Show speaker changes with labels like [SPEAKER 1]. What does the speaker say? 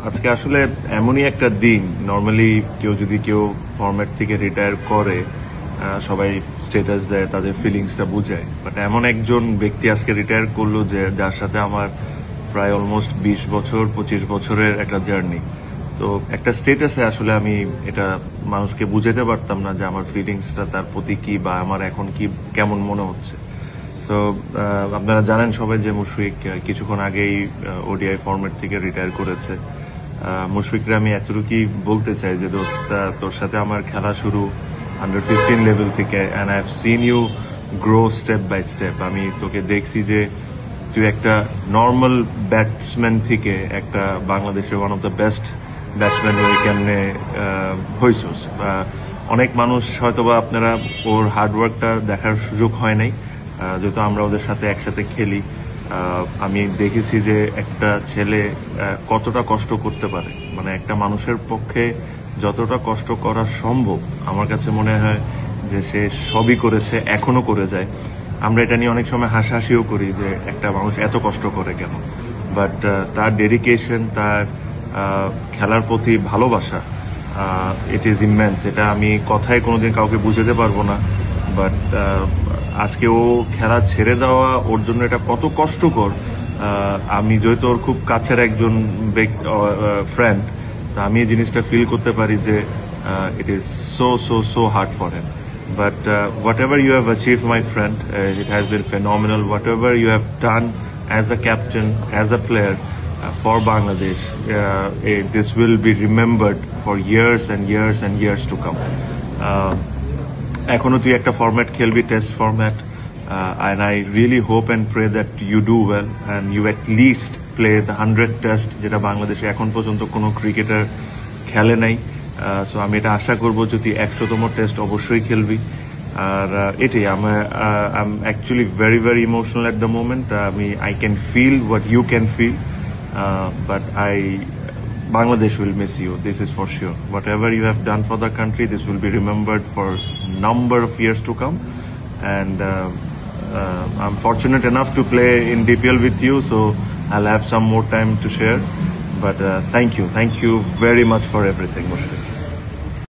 [SPEAKER 1] আজকে আসলে এমনই একটা দিন। নর্মালি কেউ ফরম্যাট থেকে রিটায়ার করে সবাই স্ট্যাটাস দেয়, তাদের ফিলিংসটা বুঝায়, বাট এমন একজন ব্যক্তি আজকে রিটায়ার করলো যার সাথে আমার প্রায় অলমোস্ট 20 বছর 25 বছরের একটা জার্নি। তো একটা স্ট্যাটাসে আসলে আমি এটা মানুষকে বুঝাতে পারতাম না যে আমার ফিলিংসটা তার প্রতি কি বা আমার এখন কি কেমন মনে হচ্ছে। তো আপনারা জানেন সবাই যে মুশফিক কিছুক্ষণ আগেই ওডিআই ফরম্যাট থেকে রিটায়ার করেছে। মুশফিকরে আমি এতটুকুই বলতে চাই যে দোস্ত, তোর সাথে আমার খেলা শুরু আন্ডার 15 লেভেল থেকে, and I have seen you grow step by step. আমি তোকে দেখছি যে তুই একটা নর্মাল ব্যাটসম্যান থেকে একটা বাংলাদেশের one of the best batsman হয়ে কেমনে হয়েছিস। অনেক মানুষ হয়তোবা আপনারা ওর হার্ডওয়ার্কটা দেখার সুযোগ হয় নাই, যেহেতু আমরা ওদের সাথে একসাথে খেলি। আমি দেখেছি যে একটা ছেলে কতটা কষ্ট করতে পারে, মানে একটা মানুষের পক্ষে যতটা কষ্ট করা সম্ভব আমার কাছে মনে হয় যে সে সবই করেছে, এখনো করে যায়। আমরা এটা নিয়ে অনেক সময় হাসাহাসিও করি যে একটা মানুষ এত কষ্ট করে কেন, বাট তার ডেডিকেশন, তার খেলার প্রতি ভালোবাসা, ইট ইজ ইমেন্স। এটা আমি কথায় কোনোদিন কাউকে বুঝাতে পারবো না, বাট আজকে ও খেলা ছেড়ে দেওয়া ওর জন্য এটা কত কষ্টকর। আমি যেহেতু ওর খুব কাছের একজন ফ্রেন্ড, তো আমি এই জিনিসটা ফিল করতে পারি যে it is so so so hard for him. But whatever you have achieved, my friend, it has been phenomenal. Whatever you have done as a captain, as a player for Bangladesh, this will be remembered for years and years and years to come. এখনো তুই একটা format খেলবি, test format, and I really hope and pray that you do well and you at least play the 100 test, যেটা বাংলাদেশে এখন পর্যন্ত কোনো cricketer খেলে নাই। সো আমি এটা আশা করবো যে তুই 100তম টেস্ট অবশ্যই খেলবি। আর এটাই আমার I am actually very very emotional at the moment. I can feel what you can feel, but Bangladesh will miss you. This is for sure. Whatever you have done for the country, this will be remembered for number of years to come. And I'm fortunate enough to play in DPL with you, so I'll have some more time to share. But thank you very much for everything, Mushfiq.